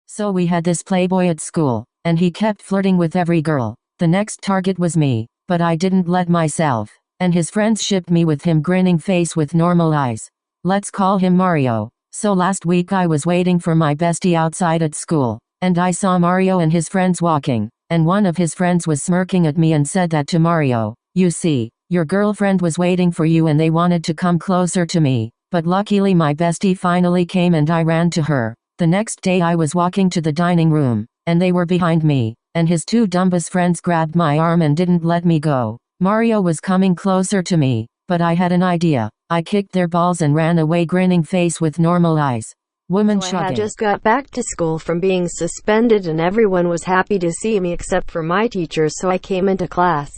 So we had this playboy at school, and he kept flirting with every girl. The next target was me, but I didn't let myself, and his friends shipped me with him, grinning face with normal eyes. Let's call him Mario. So last week I was waiting for my bestie outside at school, and I saw Mario and his friends walking, and one of his friends was smirking at me and said that to Mario. You see, your girlfriend was waiting for you and they wanted to come closer to me, but luckily my bestie finally came and I ran to her. The next day I was walking to the dining room, and they were behind me, and his two dumbest friends grabbed my arm and didn't let me go. Mario was coming closer to me, but I had an idea. I kicked their balls and ran away, grinning face with normal eyes. Woman So shrugging. I had just got back to school from being suspended and everyone was happy to see me except for my teacher, so I came into class.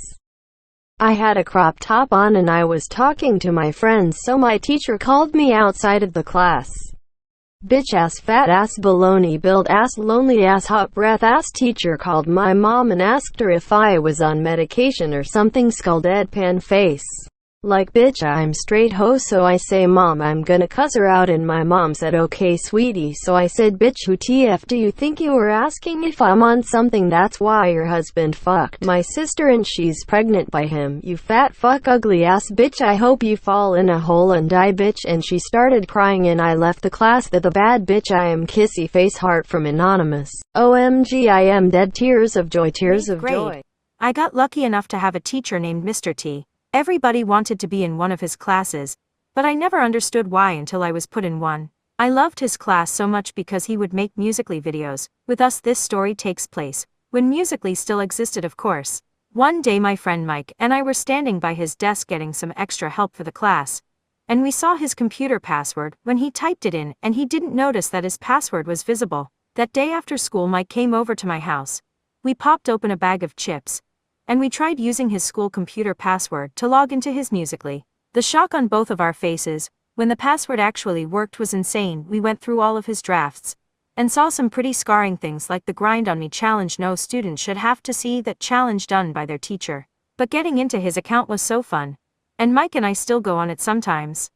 I had a crop top on and I was talking to my friends, so my teacher called me outside of the class. Bitch ass, fat ass, baloney build ass, lonely ass, hot breath ass. Teacher called my mom and asked her if I was on medication or something. Skull deadpan face. Like, bitch, I'm straight ho. So I say, mom, I'm gonna cuss her out, and my mom said, okay sweetie. So I said, bitch, who TF do you think you were asking if I'm on something? That's why your husband fucked my sister and she's pregnant by him, you fat fuck ugly ass bitch. I hope you fall in a hole and die, bitch. And she started crying and I left the class. The bad bitch. I am kissy face heart from Anonymous. OMG, I am dead. Tears of joy, tears of joy. I got lucky enough to have a teacher named Mr. T. Everybody wanted to be in one of his classes, but I never understood why until I was put in one. I loved his class so much because he would make Musical.ly videos with us. This story takes place when Musical.ly still existed, of course. One day my friend Mike and I were standing by his desk getting some extra help for the class, and we saw his computer password when he typed it in, and he didn't notice that his password was visible. That day after school, Mike came over to my house. We popped open a bag of chips, and we tried using his school computer password to log into his Musical.ly. The shock on both of our faces when the password actually worked was insane. We went through all of his drafts and saw some pretty scarring things like the Grind on Me challenge. No student should have to see that challenge done by their teacher. But getting into his account was so fun, and Mike and I still go on it sometimes.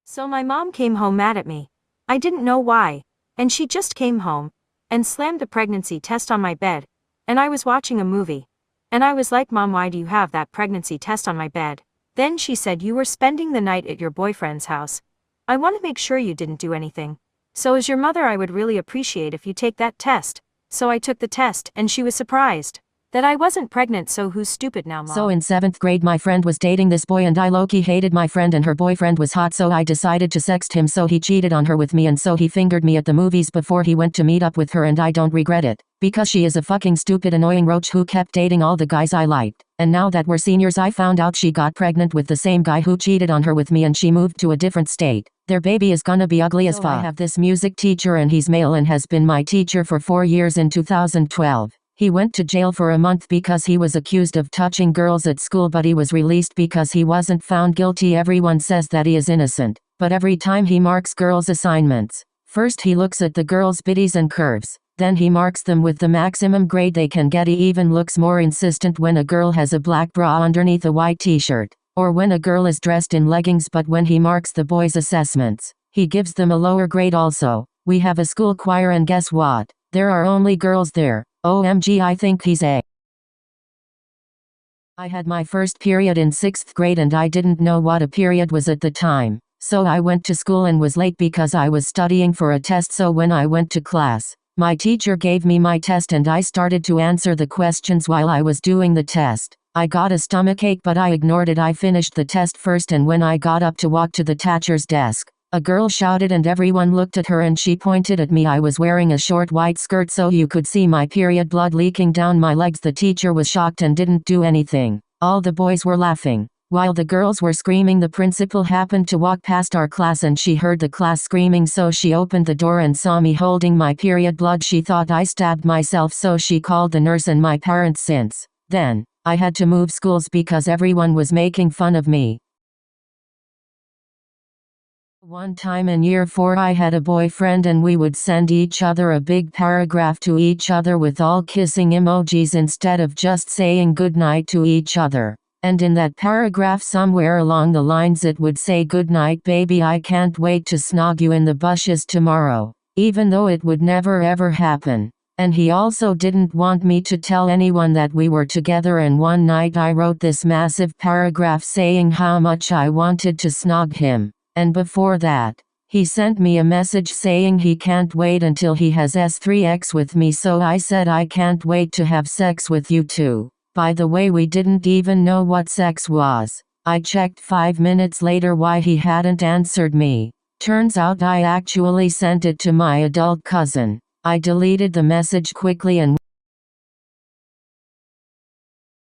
So my mom came home mad at me. I didn't know why, and she just came home and slammed the pregnancy test on my bed. And I was watching a movie, and I was like, Mom, why do you have that pregnancy test on my bed? Then she said, you were spending the night at your boyfriend's house. I want to make sure you didn't do anything. So as your mother, I would really appreciate if you take that test. So I took the test, and she was surprised that I wasn't pregnant. So who's stupid now, Mom? So in 7th grade my friend was dating this boy and I low-key hated my friend, and her boyfriend was hot, so I decided to sext him. So he cheated on her with me, and so he fingered me at the movies before he went to meet up with her, and I don't regret it, because she is a fucking stupid annoying roach who kept dating all the guys I liked. And now that we're seniors, I found out she got pregnant with the same guy who cheated on her with me, and she moved to a different state. Their baby is gonna be ugly as fuck. I have this music teacher and he's male and has been my teacher for 4 years. In 2012. He went to jail for a month because he was accused of touching girls at school, but he was released because he wasn't found guilty. Everyone says that he is innocent, but every time he marks girls' assignments, first he looks at the girls' biddies and curves, then he marks them with the maximum grade they can get. He even looks more insistent when a girl has a black bra underneath a white t-shirt, or when a girl is dressed in leggings. But when he marks the boys' assessments, he gives them a lower grade also. We have a school choir, and guess what? There are only girls there. OMG, I think he's a. I had my first period in 6th grade and I didn't know what a period was at the time. So I went to school and was late because I was studying for a test. So when I went to class, my teacher gave me my test and I started to answer the questions while I was doing the test. I got a stomachache, but I ignored it. I finished the test first, and when I got up to walk to the teacher's desk, a girl shouted and everyone looked at her and she pointed at me. I was wearing a short white skirt so you could see my period blood leaking down my legs. The teacher was shocked and didn't do anything. All the boys were laughing, while the girls were screaming. The principal happened to walk past our class and she heard the class screaming, so she opened the door and saw me holding my period blood. She thought I stabbed myself, so she called the nurse and my parents. Since then, I had to move schools because everyone was making fun of me. One time in year 4 I had a boyfriend and we would send each other a big paragraph to each other with all kissing emojis instead of just saying goodnight to each other. And in that paragraph somewhere along the lines it would say, "Goodnight baby, I can't wait to snog you in the bushes tomorrow," even though it would never ever happen. And he also didn't want me to tell anyone that we were together, and one night I wrote this massive paragraph saying how much I wanted to snog him. And before that, he sent me a message saying he can't wait until he has S3X with me, so I said I can't wait to have sex with you too. By the way, we didn't even know what sex was. I checked 5 minutes later why he hadn't answered me. Turns out I actually sent it to my adult cousin. I deleted the message quickly, and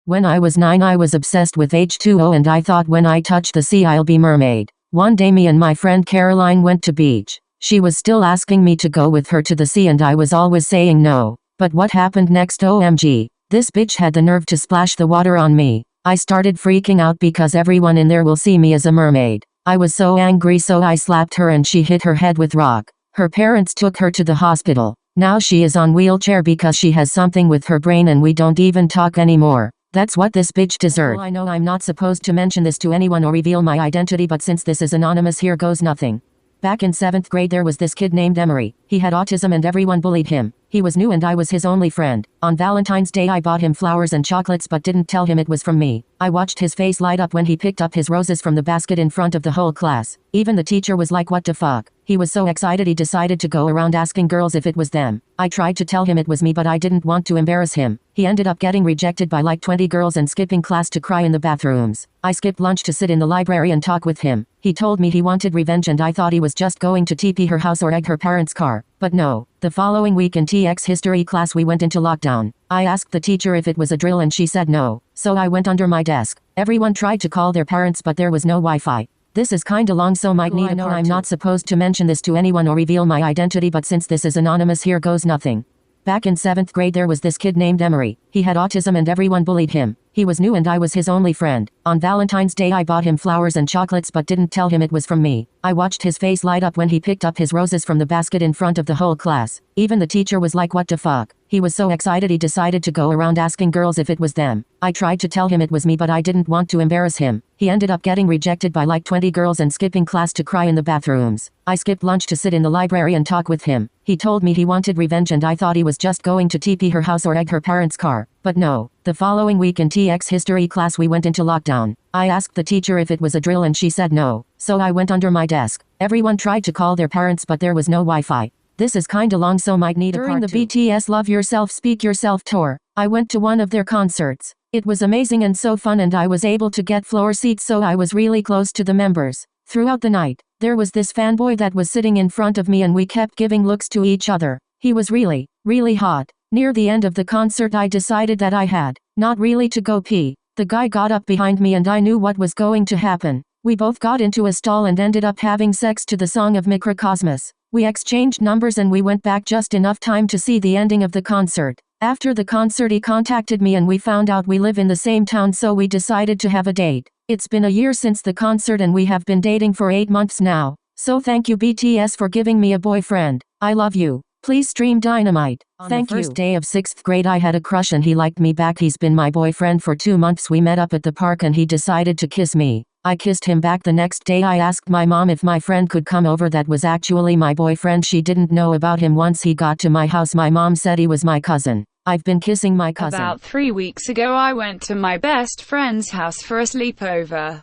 when I was 9 I was obsessed with H2O and I thought when I touch the sea I'll be mermaid. One day me and my friend Caroline went to beach. She was still asking me to go with her to the sea and I was always saying no. But what happened next? OMG. This bitch had the nerve to splash the water on me. I started freaking out because everyone in there will see me as a mermaid. I was so angry, so I slapped her and she hit her head with rock. Her parents took her to the hospital. Now she is on wheelchair because she has something with her brain and we don't even talk anymore. That's what this bitch deserved. I know I'm not supposed to mention this to anyone or reveal my identity, but since this is anonymous, here goes nothing. Back in 7th grade there was this kid named Emery. He had autism and everyone bullied him. He was new and I was his only friend. On Valentine's Day I bought him flowers and chocolates but didn't tell him it was from me. I watched his face light up when he picked up his roses from the basket in front of the whole class. Even the teacher was like, "What the fuck?" He was so excited he decided to go around asking girls if it was them. I tried to tell him it was me but I didn't want to embarrass him. He ended up getting rejected by like 20 girls and skipping class to cry in the bathrooms. I skipped lunch to sit in the library and talk with him. He told me he wanted revenge and I thought he was just going to TP her house or egg her parents' car. But no. The following week in TX history class we went into lockdown. I asked the teacher if it was a drill and she said no. So I went under my desk. Everyone tried to call their parents but there was no Wi-Fi. This is kinda long so might need a part 2. I'm not supposed to mention this to anyone or reveal my identity, but since this is anonymous, here goes nothing. Back in 7th grade there was this kid named Emery. He had autism and everyone bullied him. He was new and I was his only friend. On Valentine's Day I bought him flowers and chocolates but didn't tell him it was from me. I watched his face light up when he picked up his roses from the basket in front of the whole class. Even the teacher was like, "What the fuck?" He was so excited he decided to go around asking girls if it was them. I tried to tell him it was me but I didn't want to embarrass him. He ended up getting rejected by like 20 girls and skipping class to cry in the bathrooms. I skipped lunch to sit in the library and talk with him. He told me he wanted revenge and I thought he was just going to TP her house or egg her parents' car. But no. The following week in TX history class we went into lockdown. I asked the teacher if it was a drill and she said no. So I went under my desk. Everyone tried to call their parents but there was no Wi-Fi. This is kinda long so might need a part 2. During the BTS Love Yourself Speak Yourself tour, I went to one of their concerts. It was amazing and so fun and I was able to get floor seats so I was really close to the members. Throughout the night, there was this fanboy that was sitting in front of me and we kept giving looks to each other. He was really, really hot. Near the end of the concert I decided that I had, not really to go pee. The guy got up behind me and I knew what was going to happen. We both got into a stall and ended up having sex to the song of 𝐿. We exchanged numbers and we went back just enough time to see the ending of the concert. After the concert he contacted me and we found out we live in the same town, so we decided to have a date. It's been a year since the concert and we have been dating for 8 months now. So thank you BTS for giving me a boyfriend. I love you. Please stream Dynamite. Thank you. On the first day of 6th grade I had a crush and he liked me back. He's been my boyfriend for 2 months. We met up at the park and he decided to kiss me. I kissed him back. The next day I asked my mom if my friend could come over. That was actually my boyfriend. She didn't know about him. Once he got to my house my mom said he was my cousin. I've been kissing my cousin. About 3 weeks ago I went to my best friend's house for a sleepover.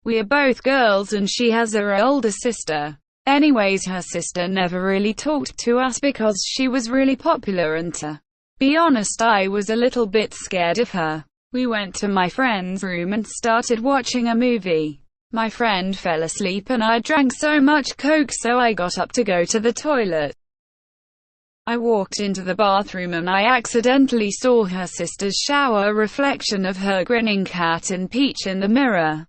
We are both girls and she has her older sister. Anyways, her sister never really talked to us because she was really popular and to be honest I was a little bit scared of her. We went to my friend's room and started watching a movie. My friend fell asleep and I drank so much coke so I got up to go to the toilet. I walked into the bathroom and I accidentally saw her sister's shower reflection of her grinning cat in Peach in the mirror.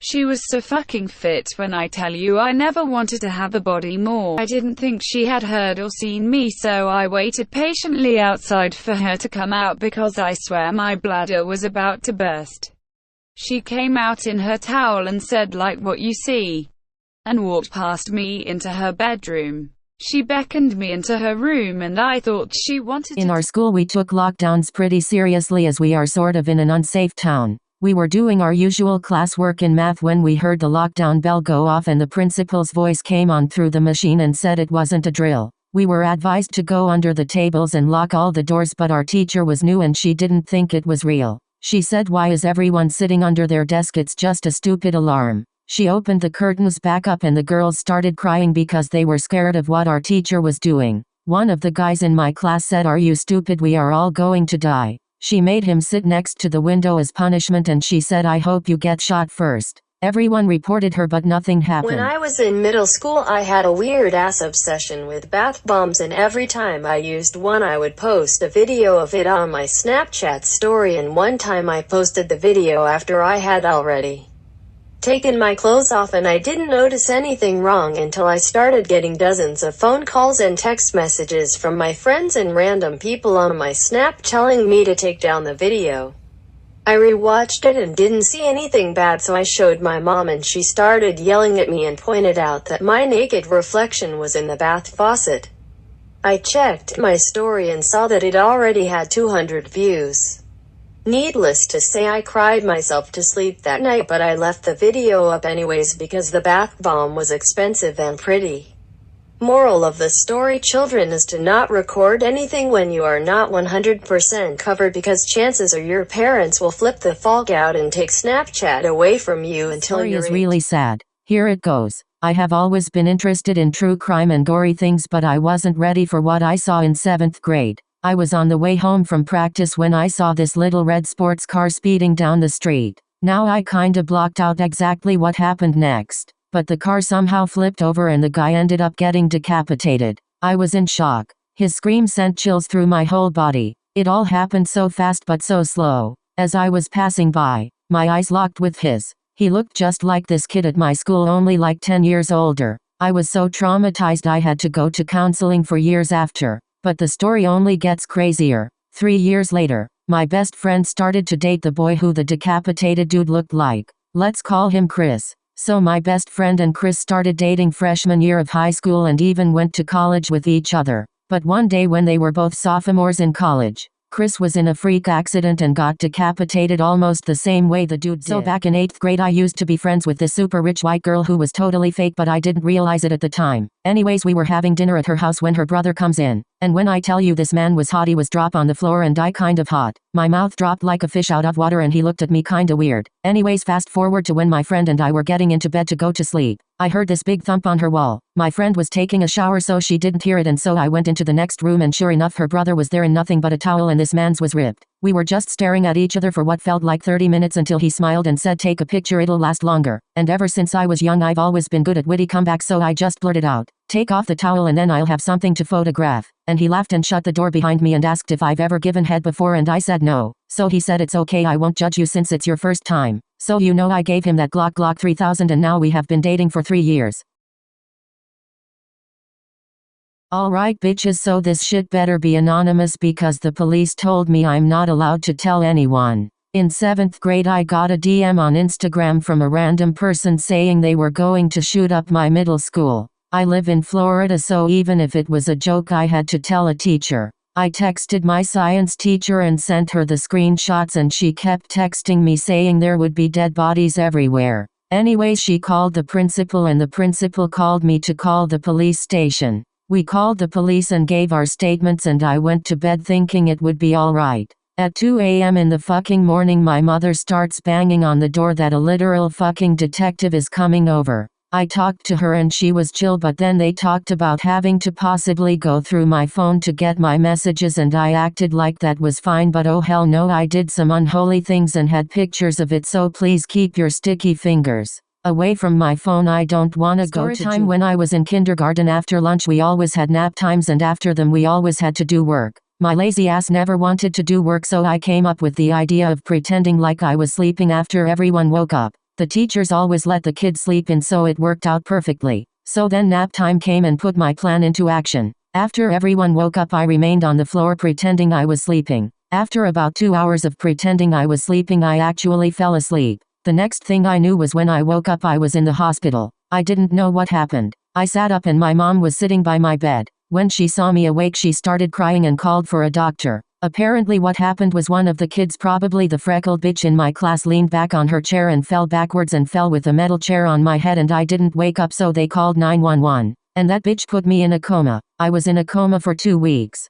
She was so fucking fit when I tell you I never wanted to have a body more. I didn't think she had heard or seen me, so I waited patiently outside for her to come out because I swear my bladder was about to burst. She came out in her towel and said, "Like what you see." and walked past me into her bedroom. She beckoned me into her room and I thought she wanted to. In our school we took lockdowns pretty seriously as we are sort of in an unsafe town. We were doing our usual classwork in math when we heard the lockdown bell go off and the principal's voice came on through the machine and said it wasn't a drill. We were advised to go under the tables and lock all the doors, but our teacher was new and she didn't think it was real. She said, "Why is everyone sitting under their desk? It's just a stupid alarm." She opened the curtains back up and the girls started crying because they were scared of what our teacher was doing. One of the guys in my class said, "Are you stupid? We are all going to die." She made him sit next to the window as punishment and she said, "I hope you get shot first." Everyone reported her but nothing happened. When I was in middle school I had a weird-ass obsession with bath bombs, and every time I used one I would post a video of it on my Snapchat story, and one time I posted the video after I had already taken my clothes off and I didn't notice anything wrong until I started getting dozens of phone calls and text messages from my friends and random people on my Snap telling me to take down the video. I rewatched it and didn't see anything bad, so I showed my mom and she started yelling at me and pointed out that my naked reflection was in the bath faucet. I checked my story and saw that it already had 200 views. Needless to say, I cried myself to sleep that night, but I left the video up anyways because the bath bomb was expensive and pretty. Moral of the story, children, is to not record anything when you are not 100% covered, because chances are your parents will flip the fuck out and take Snapchat away from you until you're 8. Is really sad. Here it goes. I have always been interested in true crime and gory things, but I wasn't ready for what I saw in 7th grade. I was on the way home from practice when I saw this little red sports car speeding down the street. Now I kinda blocked out exactly what happened next, but the car somehow flipped over and the guy ended up getting decapitated. I was in shock. His scream sent chills through my whole body. It all happened so fast but so slow. As I was passing by, my eyes locked with his. He looked just like this kid at my school, only like 10 years older. I was so traumatized I had to go to counseling for years after. But the story only gets crazier. 3 years later, my best friend started to date the boy who the decapitated dude looked like. Let's call him Chris. So my best friend and Chris started dating freshman year of high school and even went to college with each other. But one day when they were both sophomores in college, Chris was in a freak accident and got decapitated almost the same way the dude did. So back in 8th grade I used to be friends with this super rich white girl who was totally fake, but I didn't realize it at the time. Anyways, we were having dinner at her house when her brother comes in. And when I tell you this man was hot, he was drop on the floor and I kind of hot. My mouth dropped like a fish out of water and he looked at me kinda weird. Anyways, fast forward to when my friend and I were getting into bed to go to sleep. I heard this big thump on her wall. My friend was taking a shower so she didn't hear it, and so I went into the next room and sure enough her brother was there in nothing but a towel and this man's was ripped. We were just staring at each other for what felt like 30 minutes until he smiled and said, "Take a picture, it'll last longer." And ever since I was young I've always been good at witty comebacks, so I just blurted out, "Take off the towel and then I'll have something to photograph." And he laughed and shut the door behind me and asked if I've ever given head before, and I said no. So he said, "It's okay, I won't judge you since it's your first time." So you know, I gave him that Glock 3000 and now we have been dating for 3 years. Alright bitches, so this shit better be anonymous because the police told me I'm not allowed to tell anyone. In 7th grade I got a DM on Instagram from a random person saying they were going to shoot up my middle school. I live in Florida, so even if it was a joke I had to tell a teacher. I texted my science teacher and sent her the screenshots and she kept texting me saying there would be dead bodies everywhere. Anyways, she called the principal and the principal called me to call the police station. We called the police and gave our statements and I went to bed thinking it would be alright. At 2 a.m. in the fucking morning my mother starts banging on the door that a literal fucking detective is coming over. I talked to her and she was chill, but then they talked about having to possibly go through my phone to get my messages and I acted like that was fine, but oh hell no, I did some unholy things and had pictures of it, so please keep your sticky fingers away from my phone. I don't wanna go to time. When I was in kindergarten, after lunch we always had nap times and after them we always had to do work. My lazy ass never wanted to do work, so I came up with the idea of pretending like I was sleeping after everyone woke up. The teachers always let the kids sleep in, so it worked out perfectly. So then nap time came and put my plan into action. After everyone woke up I remained on the floor pretending I was sleeping. After about 2 hours of pretending I was sleeping I actually fell asleep. The next thing I knew was when I woke up I was in the hospital. I didn't know what happened. I sat up and my mom was sitting by my bed. When she saw me awake she started crying and called for a doctor. Apparently what happened was one of the kids, probably the freckled bitch in my class, leaned back on her chair and fell backwards and fell with a metal chair on my head, and I didn't wake up, so they called 911. And that bitch put me in a coma. I was in a coma for 2 weeks.